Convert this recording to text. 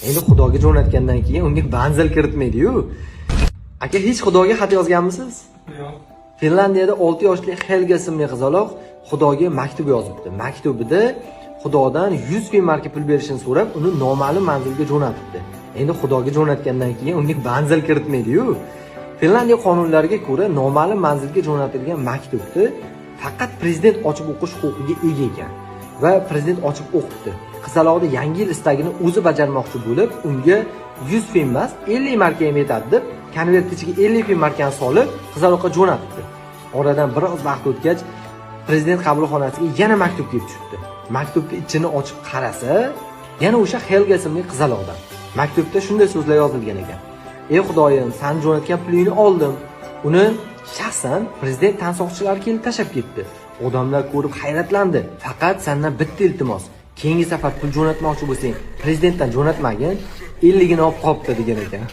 Endi Xudoga jo'natgandan keyin unga manzil kiritmaydi-yu. Aka, hech Xudoga xat yozganmisiz? Yo'q. Finlandiyada 6 yoshli Helga ismli qizaloq Xudoga maktub yozibdi. Maktubida Xudodan 100 ming marka pul berishini so'rab, uni noma'lum manzilga jo'natibdi. Endi Xudoga jo'natgandan keyin unga manzil kiritmaydi-yu. Finlandiya qonunlariga ko'ra noma'lum manzilga jo'natilgan maktubni faqat prezident ochib o'qish huquqiga ega ekan va prezident ochib o'qibdi. Qizaloqning yangi yil istagini o'zi bajarmoqchi bo'lib, unga 100 ming emas, 50 marka ham yetadi deb konvert ichiga 50 ming markani solib, qizaloqqa jo'natibdi. Oradan biroz vaqt o'tgach, prezident qabulxonasiga yana maktub kelib tushibdi. Maktubning ichini ochib qarasa, yana o'sha Helga ismli qizaloqdan. Maktubda shunday so'zlar yozilgan ekan: "Ey Xudoyim, sen jo'natgan pulingni oldim. Uni shaxsan prezident tansoqchilari kelib tashab ketdi. Odamlar ko'rib hayratlandi. Faqat sendan bitta iltimos. Keyingi safar pul jo'natmoqchi bo'lsang, prezidentdan jo'natmagin, 50 gini olib qopti" degan ekan.